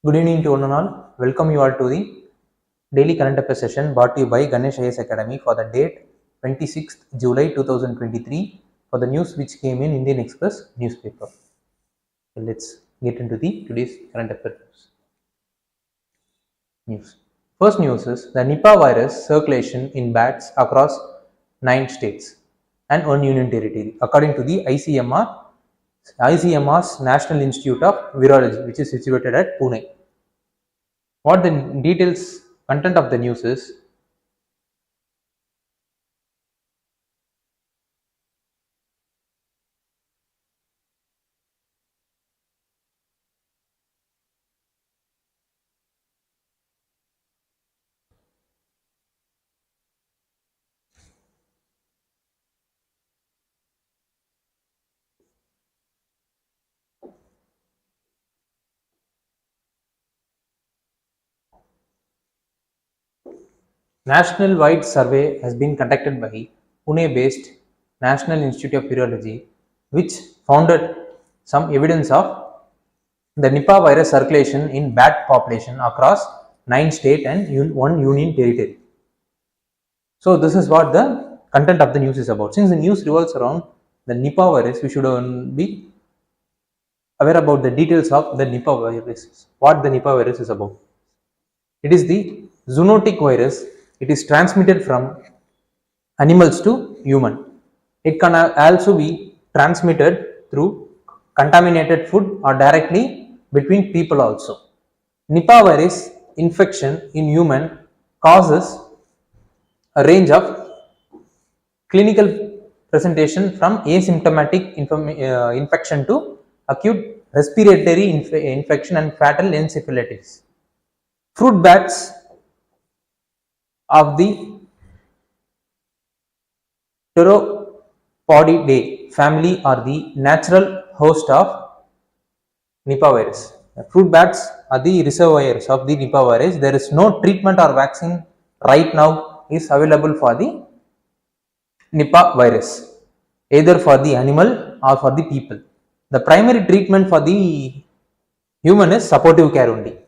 Good evening to one and all. Welcome you all to the daily current affairs session brought to you by Ganesh IS Academy for the date 26th July 2023 for the news which came in Indian Express newspaper. So let's get into the today's current affairs news. First news is the Nipah virus circulation in bats across 9 states and 1 union territory according to the ICMR's National Institute of Virology, which is situated at Pune. What the details content of the news is: national-wide survey has been conducted by Pune-based National Institute of Virology, which found some evidence of the Nipah virus circulation in bat population across 9 states and 1 union territory. So this is what the content of the news is about. Since the news revolves around the Nipah virus, we should be aware about the details of the Nipah virus. What the Nipah virus is about. It is the zoonotic virus. It is transmitted from animals to human. It can also be transmitted through contaminated food or directly between people also. Nipah virus infection in human causes a range of clinical presentation from asymptomatic infection to acute respiratory infection and fatal encephalitis. Fruit bats of the Pteropodidae family are the natural host of Nipah virus. Fruit bats are the reservoirs of the Nipah virus. There is no treatment or vaccine right now is available for the Nipah virus, either for the animal or for the people. The primary treatment for the human is supportive care only.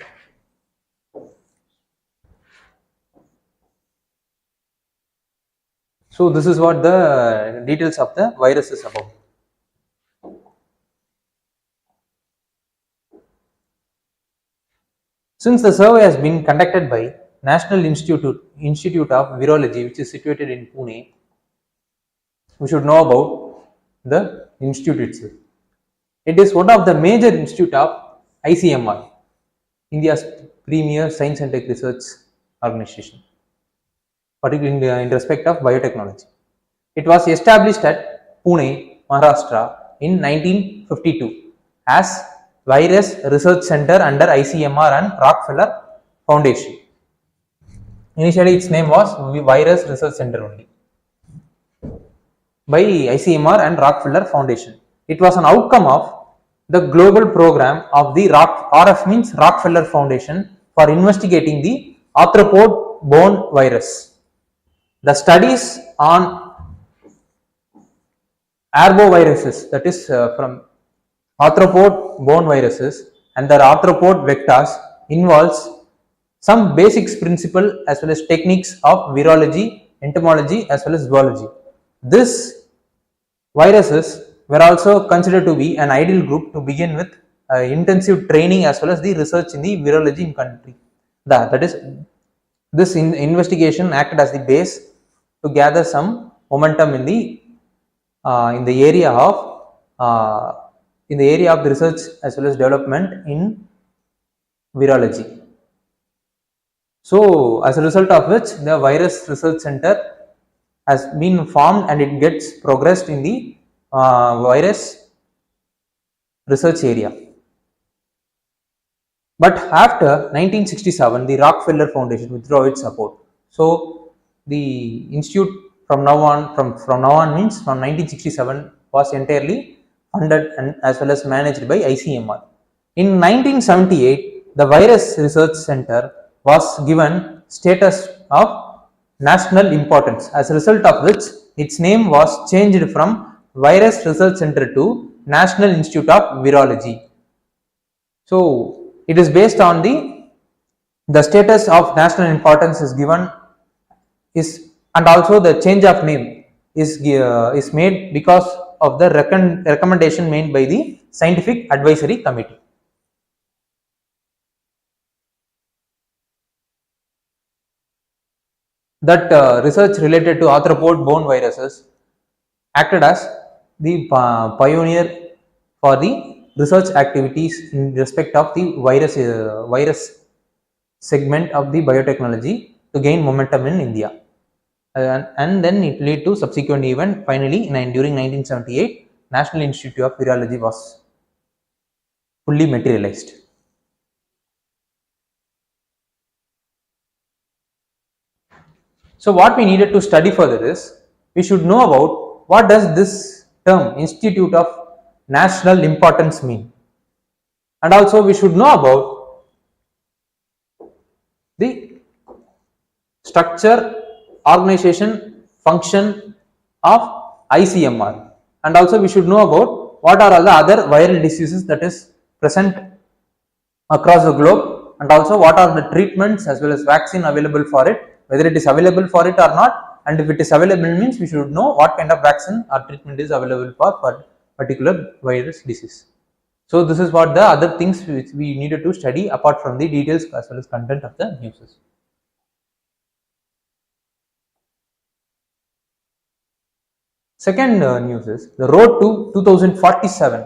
So this is what the details of the virus is about. Since the survey has been conducted by National Institute of Virology, which is situated in Pune, we should know about the institute itself. It is one of the major institute of ICMR, India's premier science and tech research organization, particularly in respect of biotechnology. It was established at Pune, Maharashtra in 1952 as Virus Research Center under ICMR and Rockefeller Foundation. Initially its name was Virus Research Center only, by ICMR and Rockefeller Foundation. It was an outcome of the global program of the RF means Rockefeller Foundation for investigating the arthropod-borne virus. The studies on arboviruses, that is from arthropod-borne viruses and their arthropod vectors, involves some basics principle as well as techniques of virology, entomology as well as zoology. These viruses were also considered to be an ideal group to begin with intensive training as well as the research in the virology in country. That is, this investigation acted as the base to gather some momentum in the area of the research as well as development in virology. So as a result of which the Virus Research Center has been formed and it gets progressed in the virus research area. But after 1967, the Rockefeller Foundation withdrew its support. So the institute from now on means from 1967 was entirely funded and as well as managed by ICMR. In 1978, the Virus Research Center was given status of national importance, as a result of which its name was changed from Virus Research Center to National Institute of Virology. So it is based on the status of national importance is given is, and also the change of name is made because of the recommendation made by the Scientific Advisory Committee. That research related to arthropod-borne viruses acted as the pioneer for the research activities in respect of the virus segment of the biotechnology to gain momentum in India. And then it led to subsequent event. Finally, during 1978, National Institute of Virology was fully materialized. So what we needed to study further is, we should know about what does this term Institute of National Importance mean, and also we should know about the structure, organization, function of ICMR, and also we should know about what are all the other viral diseases that is present across the globe, and also what are the treatments as well as vaccine available for it, whether it is available for it or not, and if it is available means we should know what kind of vaccine or treatment is available for particular virus disease. So this is what the other things which we needed to study apart from the details as well as content of the news. Second news is the road to 2047.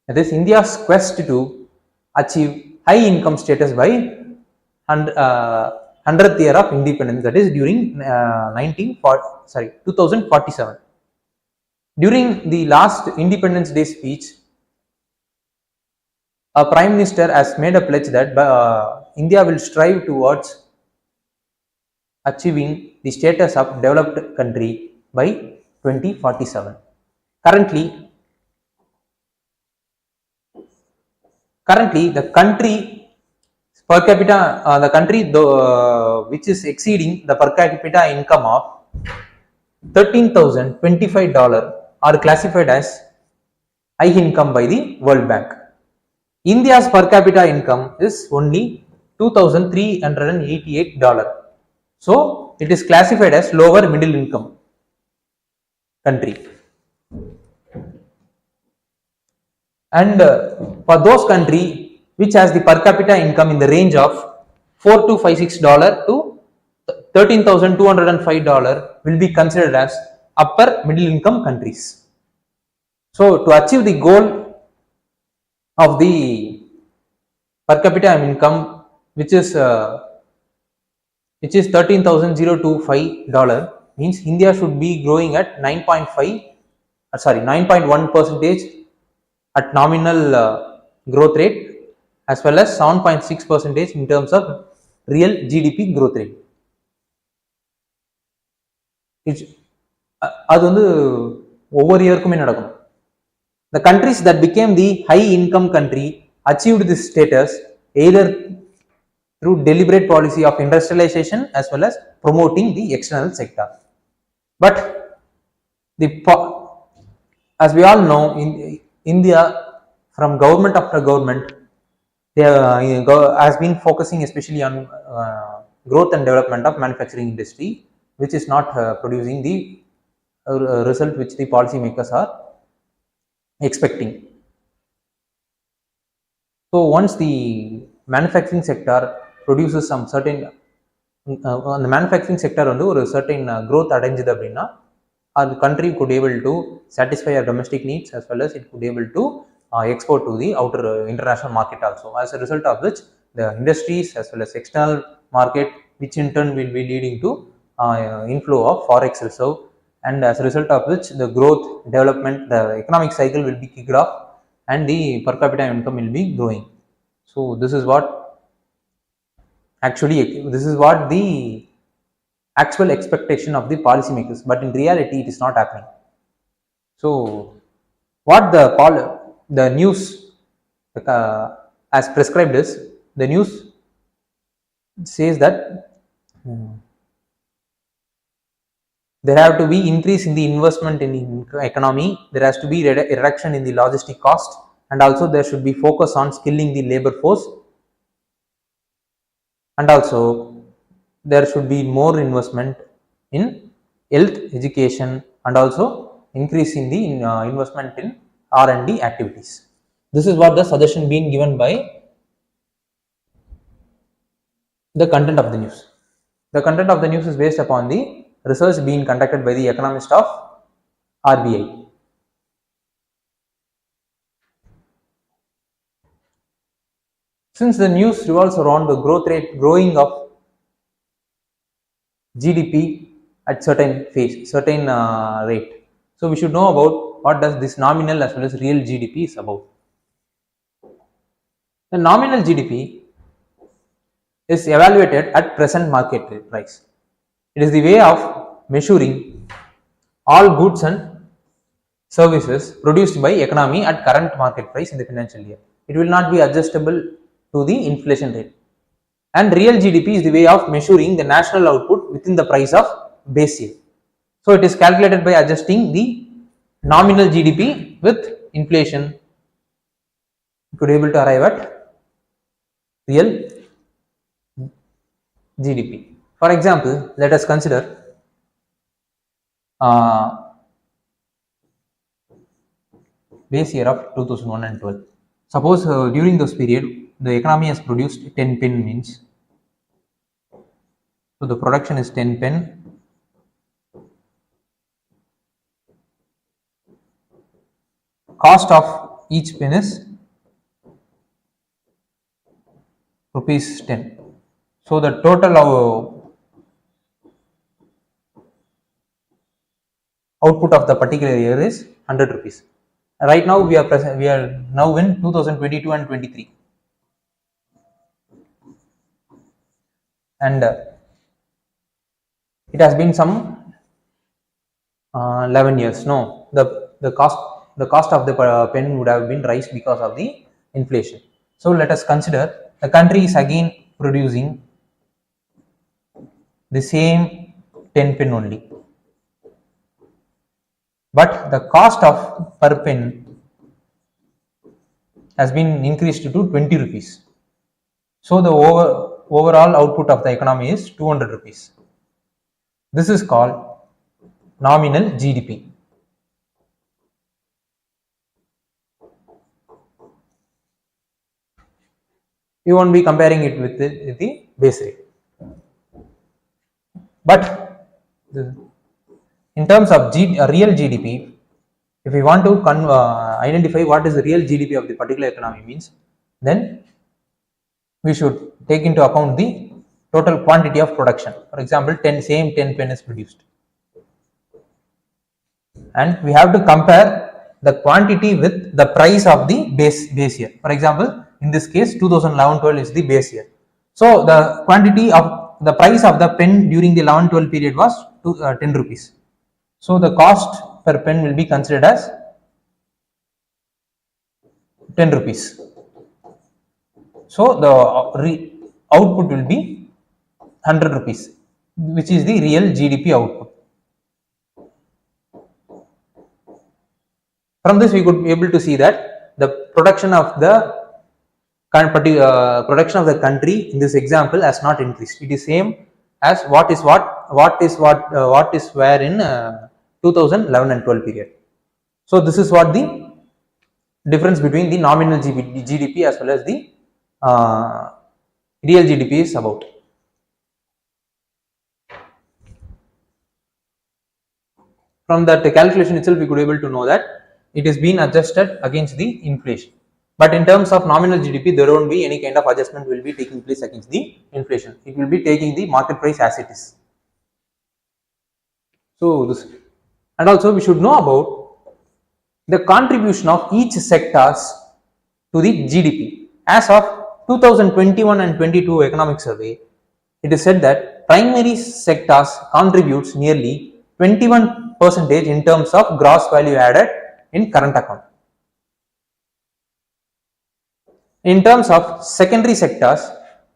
That is India's quest to achieve high income status by 100th year of independence, that is during 2047. During the last Independence Day speech, a Prime Minister has made a pledge that India will strive towards achieving the status of developed country by 2047. Currently the country per capita, which is exceeding the per capita income of $13,025 are classified as high income by the World Bank. India's per capita income is only $2,388. So it is classified as lower middle income country. And for those country which has the per capita income in the range of $4,256 to $13,205 will be considered as upper middle income countries. So to achieve the goal of the per capita income, which is $13,025, means India should be growing at 9.1 percentage at nominal growth rate, as well as 7.6 percentage in terms of real GDP growth rate. அது வந்து ஒவ்வொரு இயருக்குமே நடக்கும். The countries that became the high income country achieved this status either through deliberate policy of industrialization as well as promoting the external sector. But as we all know, in India, from government after government, they has been focusing especially on growth and development of manufacturing industry, which is not producing the result which the policy makers are expecting. So once the manufacturing sector produces some certain the manufacturing sector வந்து ஒரு certain growth அடைஞ்சது அப்படின்னா, the country could able to satisfy our domestic needs as well as it could able to export to the outer international market also, as a result of which the industries as well as external market, which in turn will be leading to inflow of forex reserve, and as a result of which the growth, development, the economic cycle will be kicked off and the per capita income will be growing. So this is what the actual expectation of the policymakers, but in reality it is not happening. So what the news as prescribed is, the news says that there have to be increase in the investment in economy, there has to be reduction in the logistic cost, and also there should be focus on skilling the labor force, and also there should be more investment in health, education, and also increase in the investment in R&D activities. This is what the suggestion being given by the content of the news. The content of the news is based upon the research being conducted by the economist of RBI. Since the news revolves around the growing of GDP at certain rate, so we should know about what does this nominal as well as real GDP is about. The nominal GDP is evaluated at present market price. It is the way of measuring all goods and services produced by economy at current market price in the financial year. It will not be adjustable to the inflation rate. And real GDP is the way of measuring the national output within the price of base year. So it is calculated by adjusting the nominal GDP with inflation. You could able to arrive at real GDP. For example, let us consider base year of 2001 and 12. Suppose during those period the economy has produced 10 pen means, so the production is 10 pen, cost of each pen is rupees 10. So the total output of the particular year is 100 rupees. Right now we are now in 2022 and 23, and it has been some 11 years. No, the cost of the pen would have been rise because of the inflation. So let us consider the country is again producing the same 10 pen only, but the cost of per pen has been increased to 20 rupees. So the overall output of the economy is 200 rupees. This is called nominal GDP. You won't be comparing it with the base rate. But in terms of real GDP, if we want to identify what is the real GDP of the particular economy means, then we should take into account the total quantity of production. For example, 10 pen is produced, and we have to compare the quantity with the price of the base year. For example, in this case 2011-12 is the base year. So the quantity of the price of the pen during the 11-12 period was 10 rupees. So the cost per pen will be considered as 10 rupees. So the output will be 100 rupees, which is the real GDP output. From this we could be able to see that the production of the country in this example has not increased. It is same as what is where in 2011 and 12 period. So this is what the difference between the nominal GDP as well as the real GDP is about. From that calculation itself, we could able to know that it is being adjusted against the inflation. But in terms of nominal GDP, there won't be any kind of adjustment will be taking place against the inflation. It will be taking the market price as it is. So this, and also we should know about the contribution of each sectors to the GDP. As of 2021 and 22 economic survey, it is said that primary sectors contributes nearly 21% in terms of gross value added in current account. In terms of secondary sectors,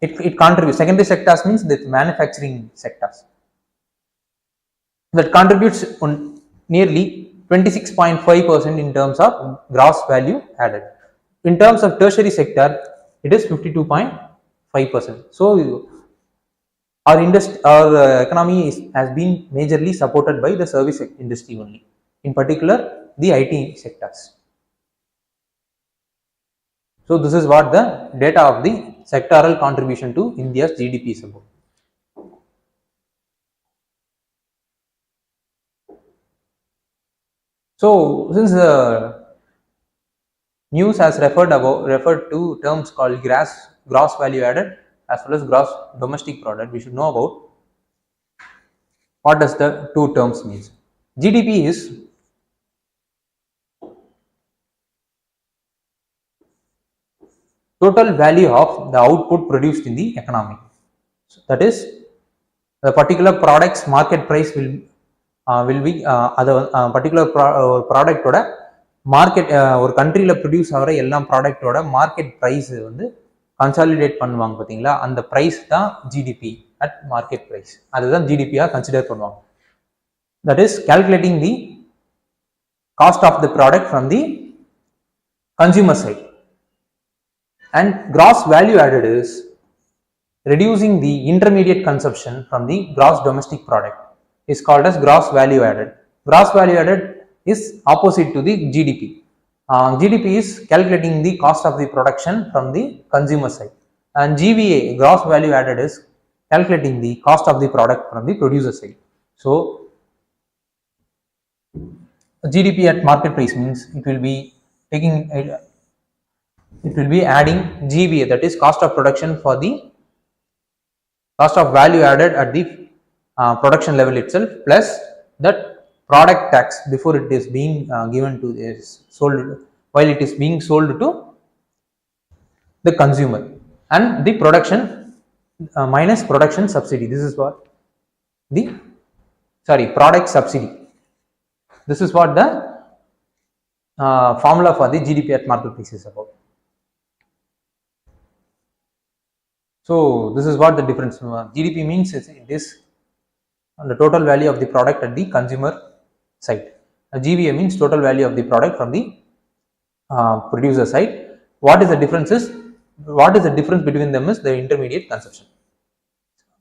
it contributes. Secondary sectors means the manufacturing sectors. That contributes on nearly 26.5% in terms of gross value added. In terms of tertiary sector, it is 52.5%. So our economy has been majorly supported by the service industry only, in particular the IT sectors. So this is what the data of the sectoral contribution to India's GDP is about. So since the news has referred to terms called gross value added as well as gross domestic product, we should know about what does the two terms means. GDP is total value of the output produced in the economy. So that is, the particular product's market price will be அது particular ப்ராடக்டோட market ஒரு கண்ட்ரியில் produce ஆகிற எல்லா ப்ராடக்டோட market price வந்து consolidate பண்ணுவாங்க பார்த்தீங்களா, அந்த ப்ரைஸ் தான் ஜிடிபி அட் மார்க்கெட் ப்ரைஸ். அதுதான் ஜிடிபியாக கன்சிடர் பண்ணுவாங்க. That is calculating the cost of the product from the consumer side. And gross value added is reducing the intermediate consumption from the gross domestic product is called as gross value added. Gross value added is opposite to the GDP. GDP is calculating the cost of the production from the consumer side, and GVA, gross value added, is calculating the cost of the product from the producer side. So GDP at market price means it will be adding GVA, that is cost of production for the cost of value added at the production level itself, plus that product tax before it is being given to sold, while it is being sold to the consumer, and the production minus production subsidy. This is what the product subsidy. This is what the formula for the GDP at market price is about. So this is what the difference. GDP means it is the total value of the product at the consumer side. GVA means total value of the product from the producer side. What is the difference between them is the intermediate consumption,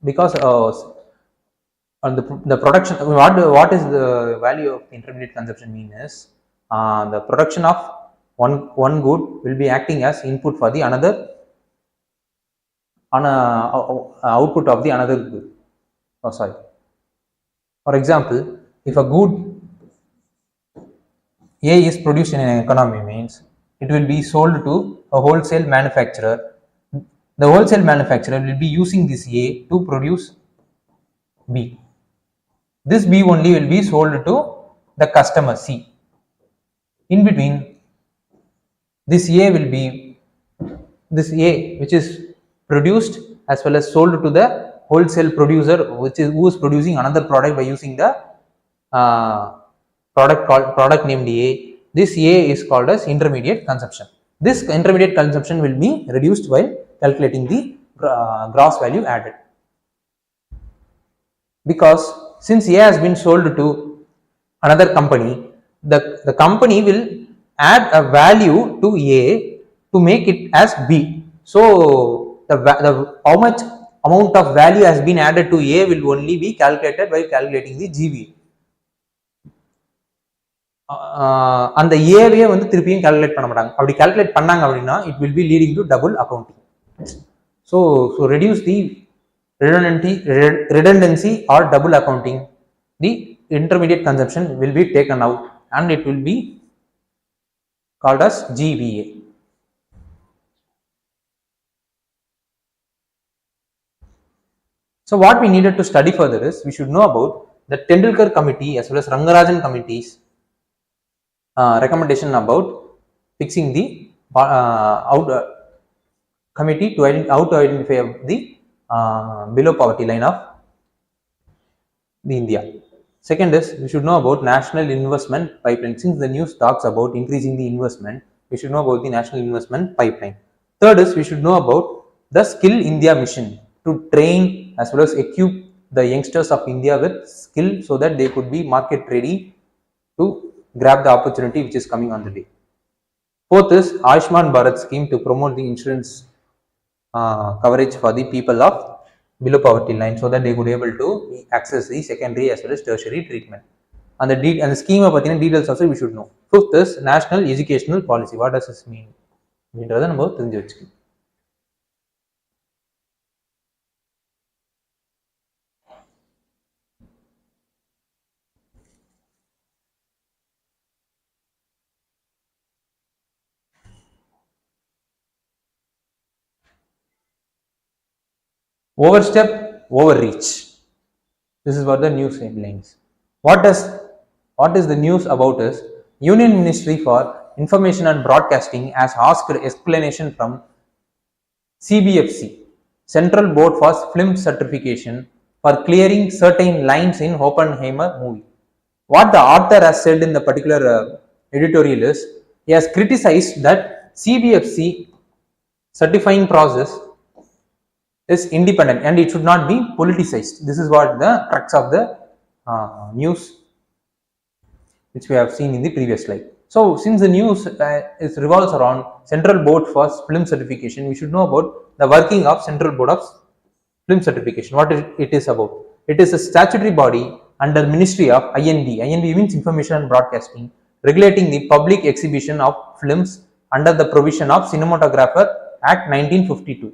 because on the production, what is the value of intermediate consumption mean is the production of one good will be acting as input for the another on output of the another good. For example, if a good A is produced in an economy, means it will be sold to a wholesale manufacturer. The wholesale manufacturer will be using this A to produce B. This B only will be sold to the customer C. In between, this A which is produced as well as sold to the wholesale producer, who is producing another product by using the product named A. This A is called as intermediate consumption. This intermediate consumption will be reduced while calculating the gross value added, because since A has been sold to another company, the company will add a value to A to make it as B. So the how much amount of value has been added to A will only be calculated by calculating the GVA. அந்த ஏவே வந்து திருப்பியும் calculate பண்ண மாட்டாங்க. அப்படி calculate பண்ணாங்க அப்படின்னா it will be leading to double accounting. So reduce the redundancy or double accounting, the intermediate consumption will be taken out and it will be called as GVA. So what we needed to study further is we should know about the Tendulkar committee as well as Rangarajan committee's recommendation about fixing the committee to how to identify the below poverty line of the India. Second is we should know about national investment pipeline. Since the news talks about increasing the investment, we should know about the national investment pipeline. Third is we should know about the Skill India mission to train as well as equip the youngsters of India with skill so that they could be market ready to grab the opportunity which is coming on the way. Fourth is Ayushman Bharat scheme to promote the insurance coverage for the people of below poverty line so that they could able to access the secondary as well as tertiary treatment. And the scheme of details also we should know. Fifth is national educational policy. What does this mean? Overstep, overreach. This is what the news headlines. What is the news about is Union Ministry for Information and Broadcasting has asked explanation from CBFC, Central Board for Film Certification, for clearing certain lines in Oppenheimer movie. What the author has said in the particular editorial is he has criticized that CBFC certifying process is independent and it should not be politicized. This is what the crux of the news which we have seen in the previous slide. So since the news is revolves around Central Board for Film Certification, we should know about the working of Central Board of Film Certification. What it is about? It is a statutory body under Ministry of INB. INB means Information and Broadcasting, regulating the public exhibition of films under the provision of Cinematographer Act 1952.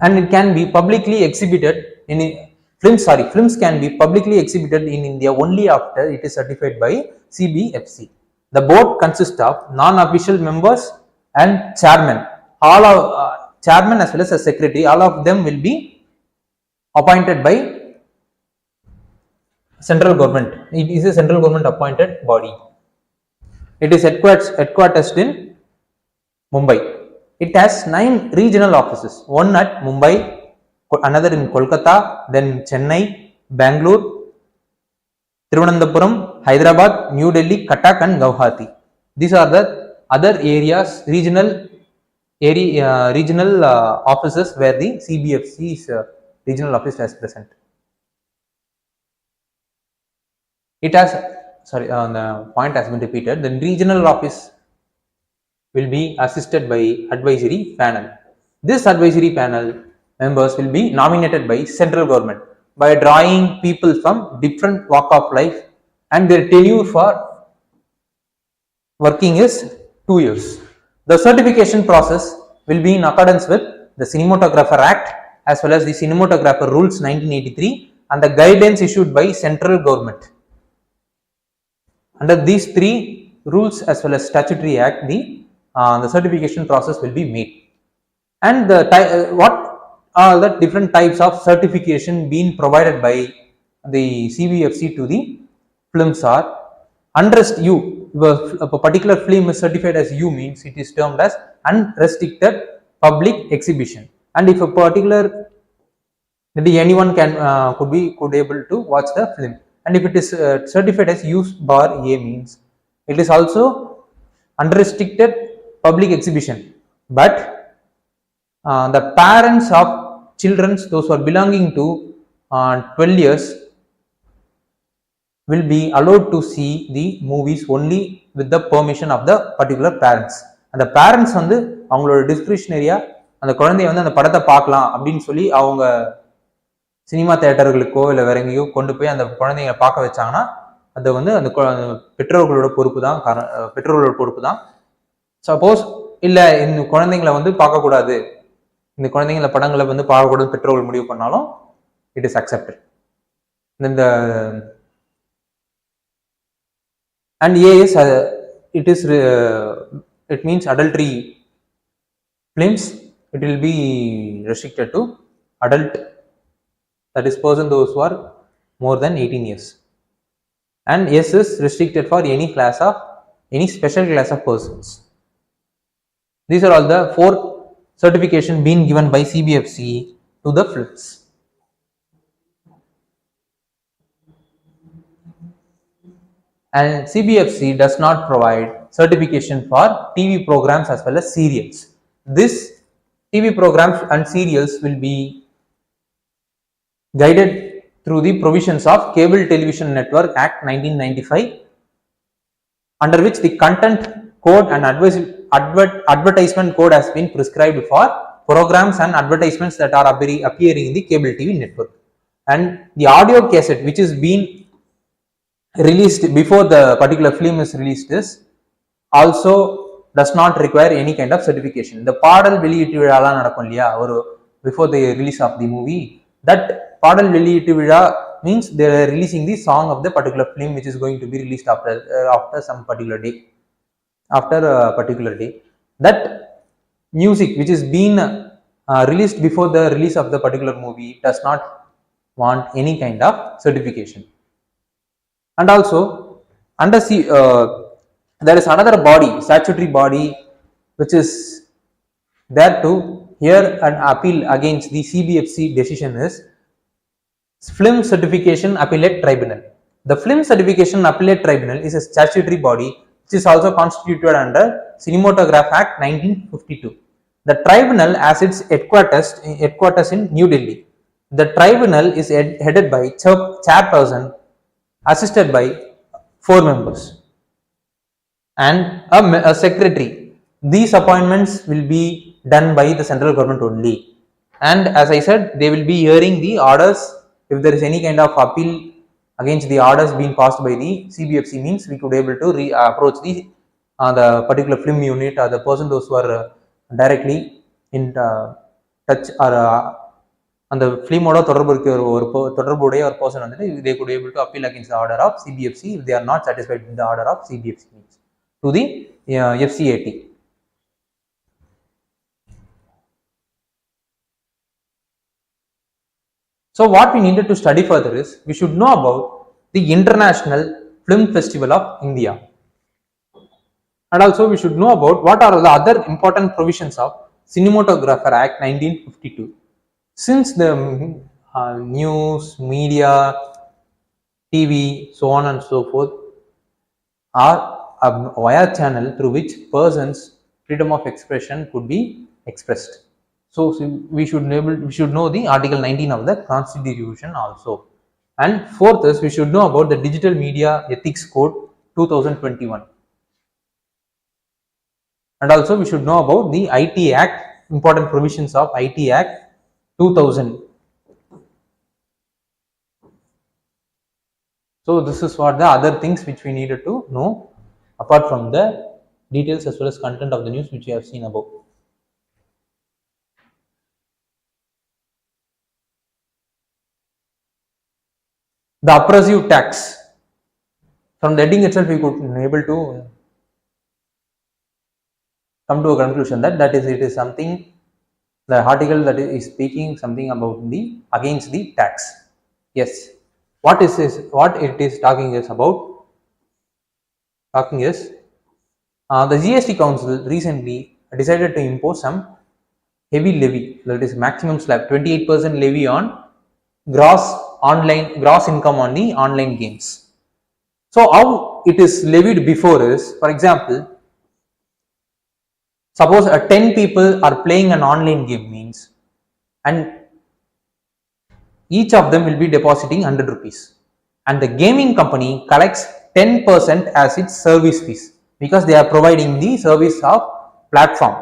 And it can be publicly exhibited in films can be publicly exhibited in India only after it is certified by CBFC. The board consists of non-official members and chairman. All of chairman as well as a secretary, all of them will be appointed by central government. It is a central government appointed body. It is headquartered in Mumbai. It has 9 regional offices, one at Mumbai, another in Kolkata, then Chennai, Bangalore, Thiruvananthapuram, Hyderabad, New Delhi, Cuttack and Guwahati. These are the other areas, regional offices where the CBFC's regional office is present. It has, the point has been repeated, the regional office will be assisted by advisory panel. This advisory panel members will be nominated by central government by drawing people from different walk of life, and their tenure for working is 2 years. The certification process will be in accordance with the Cinematographer Act as well as the Cinematographer Rules 1983 and the guidelines issued by central government. Under these 3 rules as well as statutory act, the certification process will be made. And what are the different types of certification being provided by the CBFC to the films are unrestricted. If a particular film is certified as U means it is termed as unrestricted public exhibition, and if a particular anyone could able to watch the film, and if it is certified as U bar A means it is also unrestricted public exhibition, but the parents of children, those who are belonging to 12 years, will be allowed to see the movies only with the permission of the particular parents. And the parents வந்து அவங்களோட டிஸ்கிரிப்ஷனரியா அந்த குழந்தைய வந்து அந்த படத்தை பார்க்கலாம் அப்படின்னு சொல்லி அவங்க சினிமா தியேட்டர்களுக்கோ இல்லை வேற எங்கேயோ கொண்டு போய் அந்த குழந்தைங்க பார்க்க வச்சாங்கன்னா அது வந்து அந்த பெற்றோர்களோட பொறுப்பு தான். சப்போஸ் இல்லை இந்த குழந்தைங்களை வந்து பார்க்கக்கூடாது, இந்த குழந்தைங்கள படங்களை வந்து பார்க்கக்கூடாது பெற்றோர்கள் முடிவு பண்ணாலும் இட் இஸ் அக்செப்டட். இந்த and A is it means adultery films. It will be restricted to adult, that is person those who are more than 18 years, and S is restricted for any class of any special class of persons. These are all the 4 certification being given by CBFC to the films. And CBFC does not provide certification for TV programs as well as serials. This TV programs and serials will be guided through the provisions of Cable Television Network Act 1995, under which the content code and advertisement code has been prescribed for programs and advertisements that are appearing in the cable TV network. And the audio cassette which is being released before the particular film is released is also does not require any kind of certification. The பாடல் வெளியீட்டு விழாலாம் நடக்கும் இல்லையா ஒரு before the release of the movie, that பாடல் வெளியீட்டு விழா means they are releasing the song of the particular film which is going to be released after some particular day, after a particular day. That music which is being released before the release of the particular movie does not want any kind of certification. And also under there is another body, statutory body, which is there to hear an appeal against the CBFC decision is Film Certification Appellate Tribunal. The Film Certification Appellate Tribunal is a statutory body which is also constituted under Cinematograph Act 1952. The tribunal has its headquarters in New Delhi. The tribunal is headed by chairperson assisted by 4 members and a secretary. These appointments will be done by the central government only, and as I said, they will be hearing the orders. If there is any kind of appeal against the orders being passed by the CBFC, means we could able to approach the particular film unit or the person those who are directly in touch or அந்த ஃபிலிமோட தொடர்புடைய ஒரு person வந்துட்டு they could able to appeal against the order of CBFC if they are not satisfied with the order of CBFC means to the FCAT. So what we needed to study further is we should know about the International Film Festival of India, and also we should know about what are the other important provisions of Cinematographer Act 1952. Since the news, media, TV, so on and so forth are a via channel through which persons freedom of expression could be expressed. So we should know the Article 19 of the Constitution also. And fourth is we should know about the Digital Media Ethics Code 2021. And also we should know about the IT Act, important provisions of IT Act 2000. So this is what the other things which we needed to know apart from the details as well as content of the news which we have seen above. The oppressive tax. From the heading itself, we could be able to come to a conclusion that it is something. The article that is speaking something about the against the tax. Yes, what it is talking is about. Talking is the GST Council recently decided to impose some heavy levy, that is maximum slab 28% levy on gross income on the online games. So how it is levied before is, for example, suppose 10 people are playing an online game means, and each of them will be depositing 100 rupees, and the gaming company collects 10% as its service fees because they are providing the service of platform.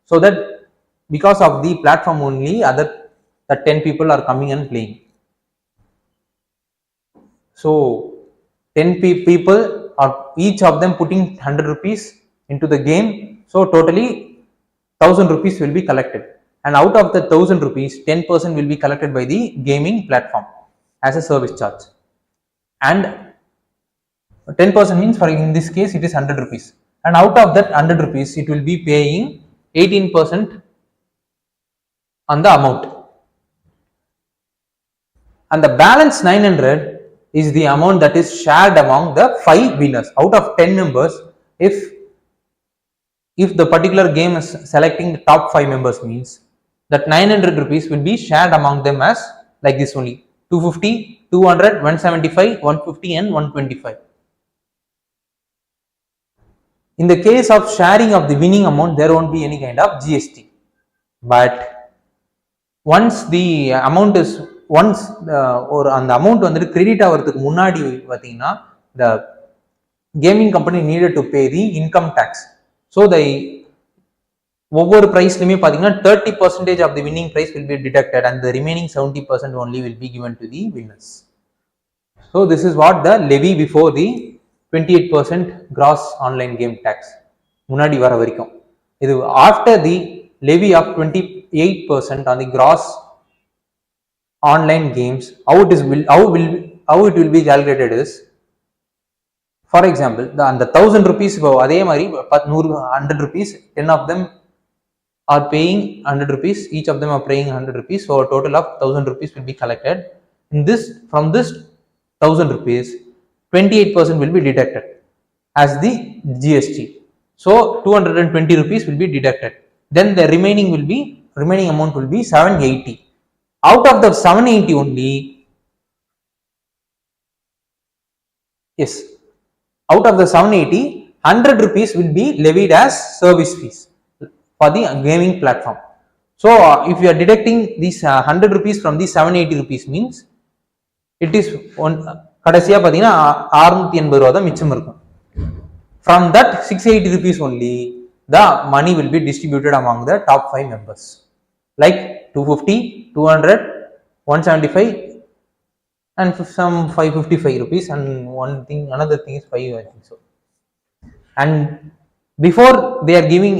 So that because of the platform only the 10 people are coming and playing. So 10 people are each of them putting 100 rupees into the game. So totally 1000 rupees will be collected, and out of the 1000 rupees 10% will be collected by the gaming platform as a service charge, and 10% means for in this case it is 100 rupees, and out of that 100 rupees it will be paying 18% on the amount, and the balance 900 is the amount that is shared among the 5 winners. Out of 10 members, if the particular game is selecting the top 5 members, means that 900 rupees will be shared among them as like this only: 250, 200, 175, 150 and 125. In the case of sharing of the winning amount, there won't be any kind of GST. But once the amount is or அந்த amount வந்துட்டு credit ஆகிறதுக்கு முன்னாடி பார்த்தீங்கன்னா the gaming company needed to pay the income tax. So the ஒவ்வொரு பிரைஸ்லையுமே பார்த்தீங்கன்னா 30% of the winning price will be deducted and the remaining 70% only will be given to the winners. So this is what the levy before the 28% gross online game tax முன்னாடி வர வரைக்கும். இது after the levy of 28% on the gross online games, how it will be calculated is, for example, அந்த 1000 rupees இப்போ அதே மாதிரி 100 rupees, 10 of them are paying 100 rupees, each of them are paying 100 rupees, so a total of 1000 rupees will be collected. From this 1000 rupees, 28% will be deducted as the GST. So 220 rupees will be deducted. Then the remaining amount will be 780. Out of the 780 only, yes, out of the 780, 100 rupees will be levied as service fees for the gaming platform. So if you are deducting these 100 rupees from the 780 rupees, means it is கடைசியா பார்த்தீங்கன்னா 680 ரூபா தான் மிச்சம் இருக்கும். From that 680 rupees only, the money will be distributed among the top 5 members, like 250, 200, 175 and some 555 rupees, and another thing is 5, I think so. And before they are giving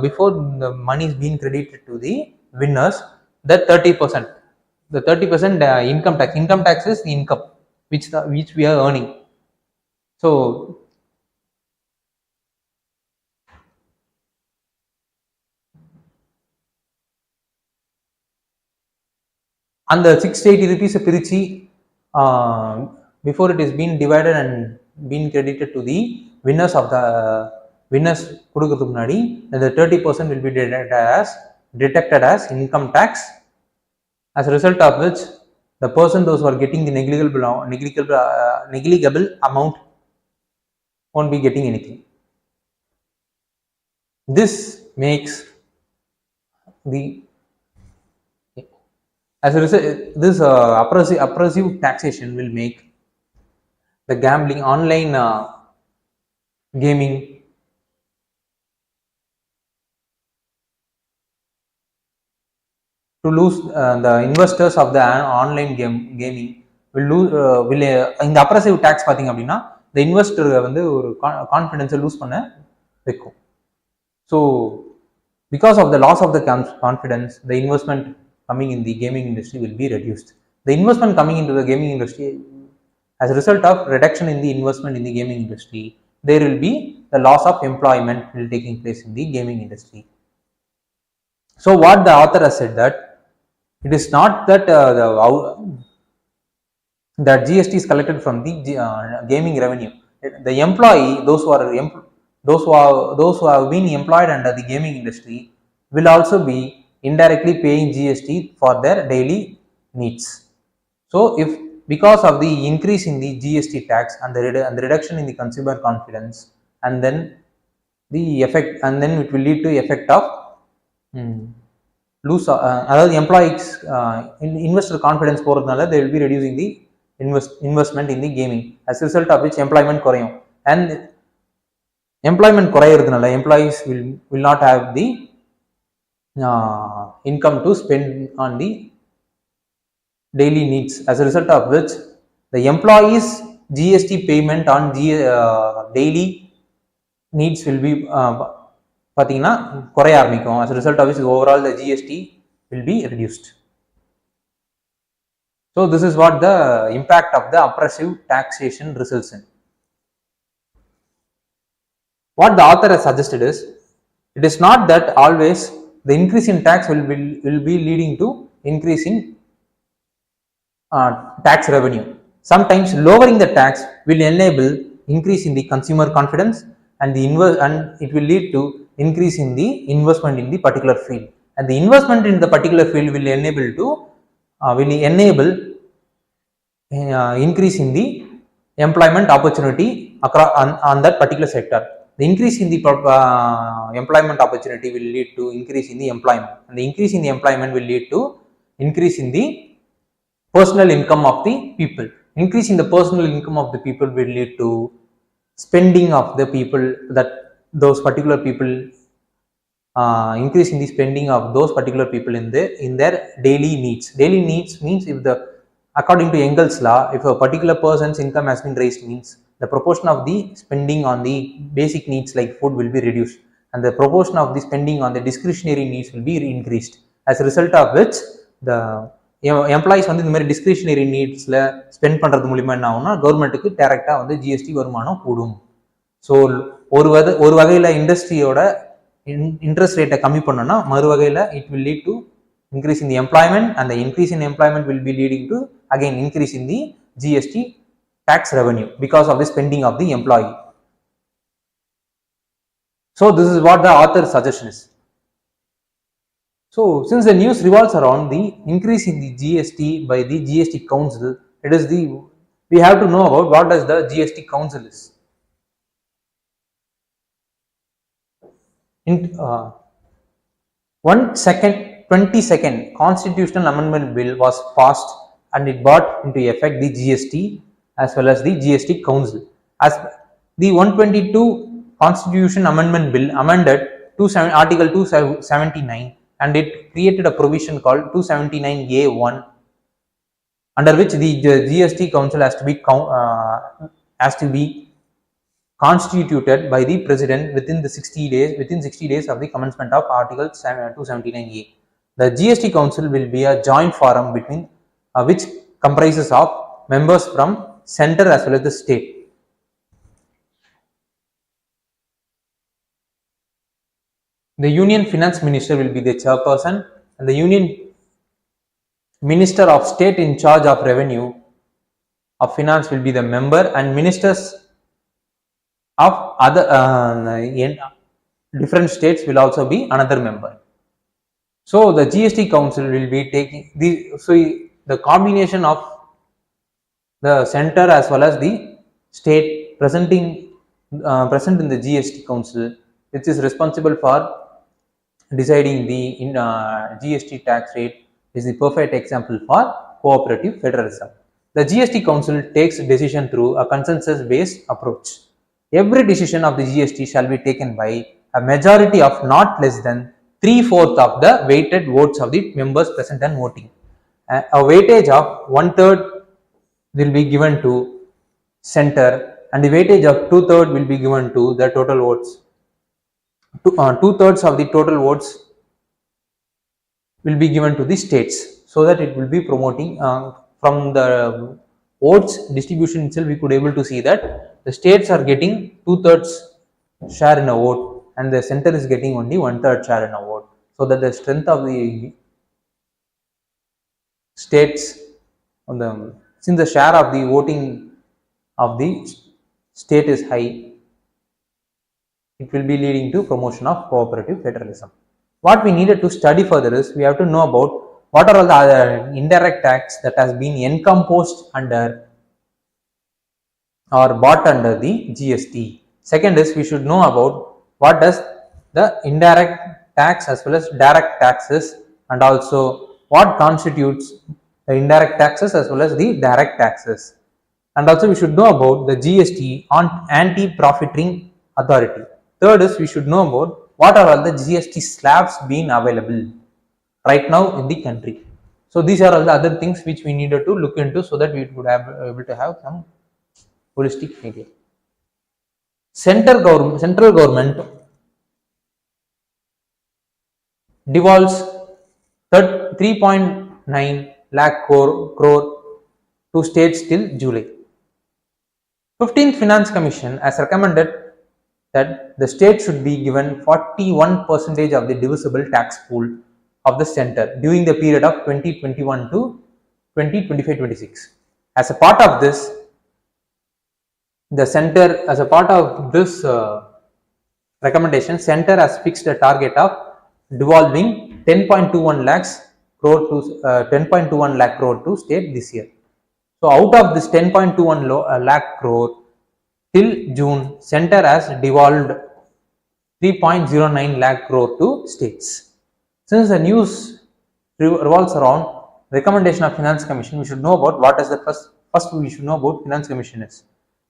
before the money is being credited to the winners, that 30%, the 30% income tax is the income which we are earning. So அந்த 680 rupees பிரிச்சு before it is being divided and being credited to the winners கொடுக்கிறதுக்கு முன்னாடி the 30% will be deducted as income tax, as a result of which the person those who are getting the negligible amount won't be getting anything. This makes the as a result, this oppressive taxation will make the gambling, online gaming to lose. The investors of the online gaming will lose. இந்த oppressive tax பார்த்தீங்க அப்படின்னா the investor வந்து ஒரு கான்ஃபிடன்ஸை loose பண்ண வைக்கும். So because of the loss of the confidence, the investment coming in the gaming industry will be reduced. The investment coming into the gaming industry, as a result of reduction in the investment in the gaming industry, there will be the loss of employment will taking place in the gaming industry. So what the author has said, that it is not that that GST is collected from the gaming revenue. The employee, those who have been employed under the gaming industry will also be indirectly paying GST for their daily needs. So if because of the increase in the GST tax and the reduction in the consumer confidence, and then the effect, and then it will lead to effect of lose அதாவது employees investor confidence போகிறதுனால they will be reducing the investment in the gaming, as a result of which employment குறையும். And employment குறையிறதுனால employees will not have the income to spend on the daily needs, as a result of which the employees GST payment on daily needs will be பார்த்தீங்கன்னா குறைய ஆரம்பிக்கும். as a result of which overall the GST will be reduced. So this is what the impact of the oppressive taxation results in. What the author has suggested is, it is not that always the increase in tax will be leading to increase in tax revenue. Sometimes lowering the tax will enable increase in the consumer confidence and it will lead to increase in the investment in the particular field, and the investment in the particular field will enable increase in the employment opportunity on that particular sector. The increase in the employment opportunity will lead to increase in the employment, and the increase in the employment will lead to increase in the personal income of the people. Increase in the personal income of the people will lead to spending of the people, that those particular people increase in the spending of those particular people in their daily needs. Daily needs means, according to Engels law, if a particular person's income has been raised, means the proportion of the spending on the basic needs like food will be reduced, and the proportion of the spending on the discretionary needs will be increased. As a result of which, the employees வந்து இந்த மாதிரி discretionary நீட்ஸில் spend பண்ணுறது மூலிமா என்ன ஆகும்னா கவர்மெண்ட்டுக்கு டேரெக்டாக வந்து ஜிஎஸ்டி வருமானம் கூடும். ஸோ ஒரு வகையில் இண்டஸ்ட்ரியோட interest rate கம்மி பண்ணோம்னா மறு வகையில் it will lead to increase in the employment, and the increase in employment will be leading to again increase in the GST tax revenue because of the spending of the employee. So this is what the author suggestion is. So since the news revolves around the increase in the GST by the GST Council, we have to know about what does the GST Council is. In 22nd Constitutional Amendment Bill was passed, and it brought into effect the GST as well as the GST Council. As the 122 Constitution Amendment Bill amended Article 279, and it created a provision called 279A1, under which the GST Council has to be constituted by the President within 60 days of the commencement of Article 279A. The GST Council will be a joint forum between which comprises of members from center as well as the state. The Union Finance Minister will be the chairperson, and the Union Minister of State in charge of Revenue of Finance will be the member, and ministers of other different states will also be another member. So the GST Council will be taking the combination of the center as well as the state present in the GST Council, which is responsible for deciding the GST tax rate, is the perfect example for cooperative federalism. The GST Council takes decision through a consensus-based approach. Every decision of the GST shall be taken by a majority of not less than 3/4 of the weighted votes of the members present and voting. A weightage of 1/3 will be given to center, and the weightage of 2/3 will be given to the total votes. 2/3 of the total votes will be given to the states, so that it will be promoting from the votes distribution itself. We could able to see that the states are getting 2/3 share in a vote, and the center is getting only 1/3 share in a vote, so that the strength of the states since the share of the voting of the state is high, it will be leading to promotion of cooperative federalism. What we needed to study further is we have to know about what are all the other indirect tax that has been encompassed under or bought under the GST. Second is we should know about what does the indirect tax as well as direct taxes, and also what constitutes the indirect taxes as well as the direct taxes. And also we should know about the GST on anti-profiteering authority. Third is we should know about what are all the GST slabs being available right now in the country. So these are all the other things which we needed to look into, so that we would have able to have some holistic idea. Central government devolves 3.9 lakh crore to states till July. 15th Finance Commission has recommended that the state should be given 41% of the divisible tax pool of the center during the period of 2021 to 2025-26. As a part of this, the center, as a part of this recommendation, center has fixed a target of devolving 10.21 lakhs crore to 10.21 lakh crore to state this year. So out of this 10.21 lakh crore till June, center has devolved 3.09 lakh crore to states. Since the news revolves around recommendation of Finance Commission, we should know about what is the first we should know about Finance Commission is.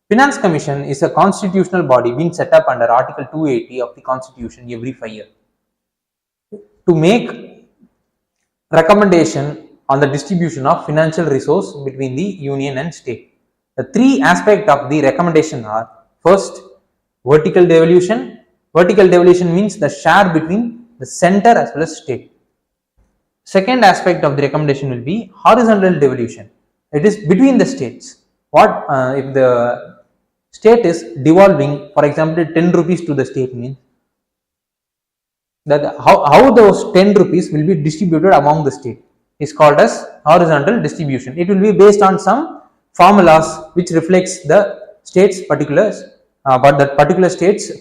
Finance Commission is a constitutional body being set up under Article 280 of the Constitution every 5 years to make recommendation on the distribution of financial resource between the union and state. The three aspects of the recommendation are: first, vertical devolution. Vertical devolution means the share between the center as well as state. Second aspect of the recommendation will be horizontal devolution. It is between the states. What if the state is devolving, for example, 10 rupees to the state, means that how those 10 rupees will be distributed among the state is called as horizontal distribution. It will be based on some formulas which reflects the state's particulars, but that particular state's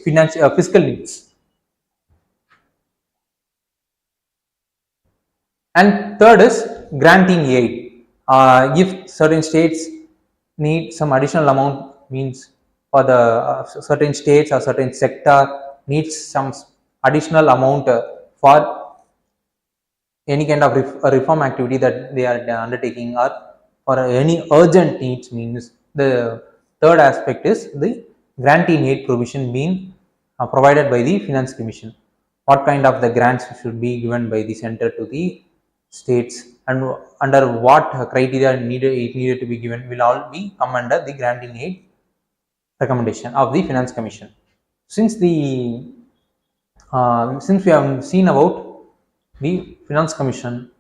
fiscal needs. And third is granting aid. If certain states need some additional amount, means for the certain states or certain sector needs some additional amount for any kind of reform activity that they are undertaking, or for any urgent needs, means the third aspect is the granting aid provision being provided by the Finance Commission. What kind of the grants should be given by the center to the states and under what criteria it needed to be given will all be come under the granting aid recommendation of the Finance Commission. Since we have seen about the Finance Commission,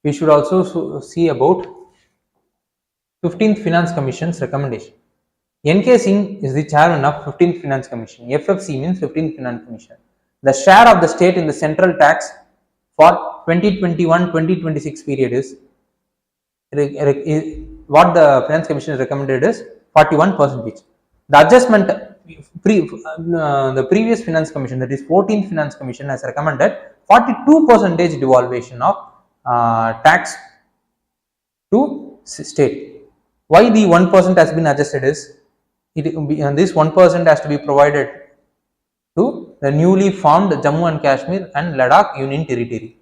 we should also see about 15th Finance Commission's recommendation. N.K. Singh is the chairman of 15th Finance Commission. FFC means 15th Finance Commission. The share of the state in the central tax for 2021-2026 period is what the Finance Commission has recommended is 41%. The adjustment, the previous Finance Commission, that is 14th Finance Commission, has recommended 42% devaluation of tax to state. Why the 1% has been adjusted is, this 1% has to be provided to the newly formed Jammu and Kashmir and Ladakh Union Territory.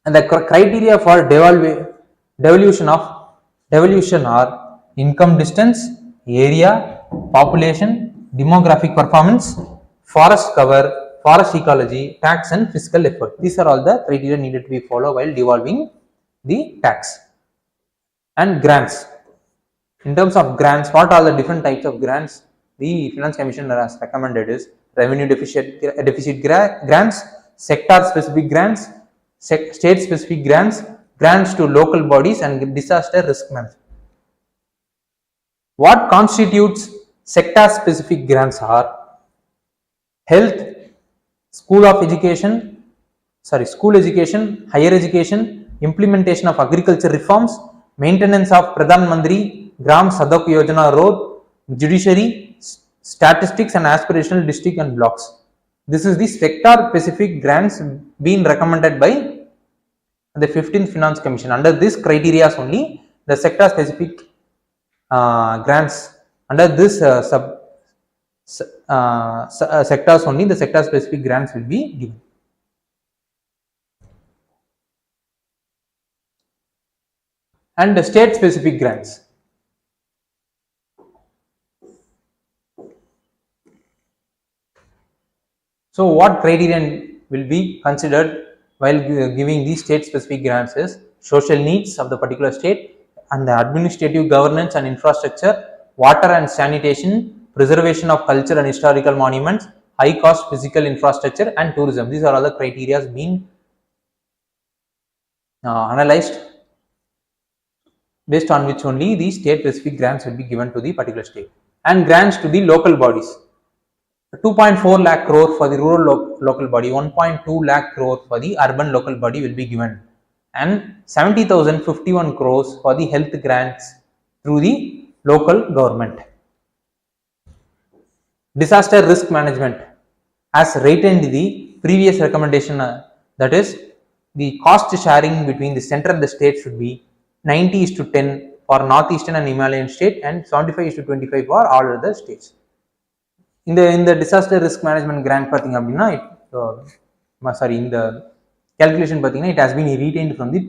And the criteria for devolution are income distance, area, population, demographic performance, forest cover, forest ecology, tax and fiscal effort. These are all the criteria needed to be followed while devolving the tax. And grants. In terms of grants, what are the different types of grants the Finance Commission has recommended is revenue deficit grants, sector specific grants, state specific grants, grants to local bodies, and disaster risk management. What constitutes sector specific grants are health, school education, higher education, implementation of agriculture reforms, maintenance of Pradhan Mantri Gram Sadak Yojana road, judiciary, statistics and aspirational district and blocks. This is the sector specific grants being recommended by the 15th Finance Commission. Under this criteria only, the sector specific grants under this sectors only, the sector specific grants will be given. And the state specific grants. So what criterion will be considered while giving these state specific grants is social needs of the particular state and the administrative governance and infrastructure, water and sanitation, preservation of culture and historical monuments, high cost physical infrastructure and tourism. These are all the criteria being analyzed, based on which only the state specific grants will be given to the particular state. And grants to the local bodies. 2.4 lakh crore for the rural local body, 1.2 lakh crore for the urban local body will be given, and 70,051 crores for the health grants through the local government. Disaster risk management has retained the previous recommendation, that is, the cost sharing between the center and the state should be 90 is to 10 for northeastern and Himalayan state and 75 is to 25 for all other states. இந்த disaster risk management grand பார்த்தீங்க அப்படின்னா இந்த calculation பார்த்தீங்கன்னா it has been retained from the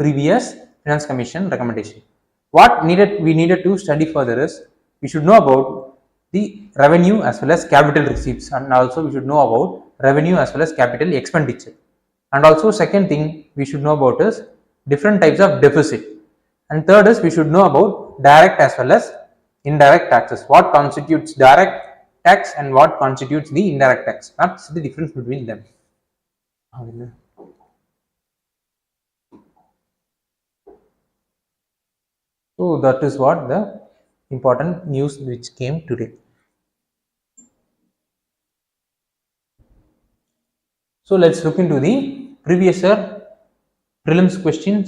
previous finance commission recommendation. What we needed to study further is we should know about the revenue as well as capital receipts, and also we should know about revenue as well as capital expenditure. And also second thing we should know about is different types of deficit, and third is we should know about direct as well as indirect taxes, what constitutes direct tax and what constitutes the indirect tax, what's the difference between them. So that is what the important news which came today. So let's look into the previous year prelims questions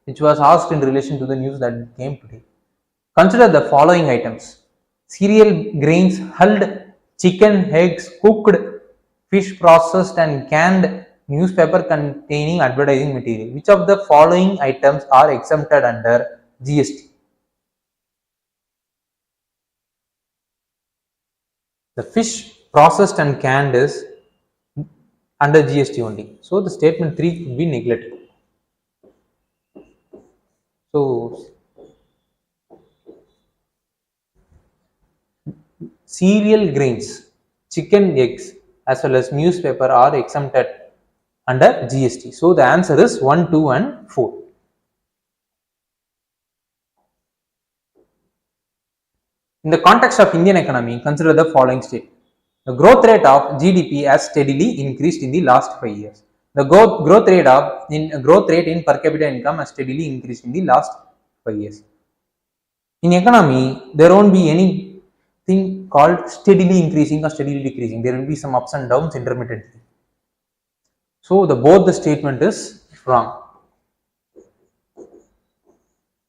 which was asked in relation to the news that came today. Consider the following items: cereal, grains, hulled, chicken, eggs, cooked, fish, processed and canned, newspaper containing advertising material. Which of the following items are exempted under GST? The fish, processed and canned is under GST only. So the statement 3 could be neglected. So cereal, grains, chicken, eggs as well as newspaper are exempted under GST. So the answer is 1, 2 and 4. In the context of Indian economy, consider the following statement. The growth rate of GDP has steadily increased in the last 5 years. The growth rate in per capita income has steadily increased in the last 5 years. In economy, there won't be anything called steadily increasing or steadily decreasing. There will be some ups and downs intermittently. So both the statement is wrong.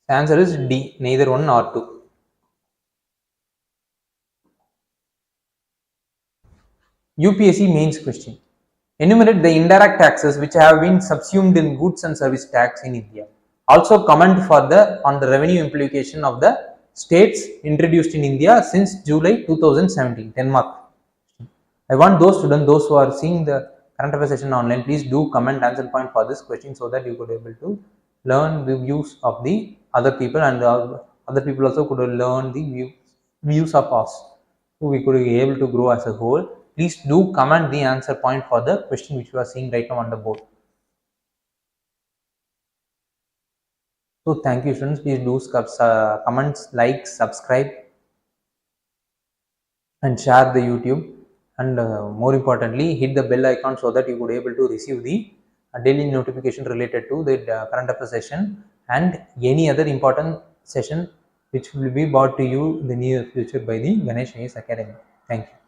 The answer is D, neither 1 nor 2. UPSC mains question. Enumerate the indirect taxes which have been subsumed in goods and service tax in India. Also comment on the revenue implication of the states introduced in India since July 2017. 10 mark. I want those students, those who are seeing the current affairs session online, please do comment answer point for this question so that you could able to learn the views of the other people, and other people also could learn the views of us. So we could be able to grow as a whole. Please do comment the answer point for the question which you are seeing right now on the board. So thank you students, please do comments, like, subscribe and share the YouTube, and more importantly hit the bell icon so that you could able to receive the daily notification related to the current affairs session and any other important session which will be brought to you in the near future by the Ganesh IAS Academy. Thank you.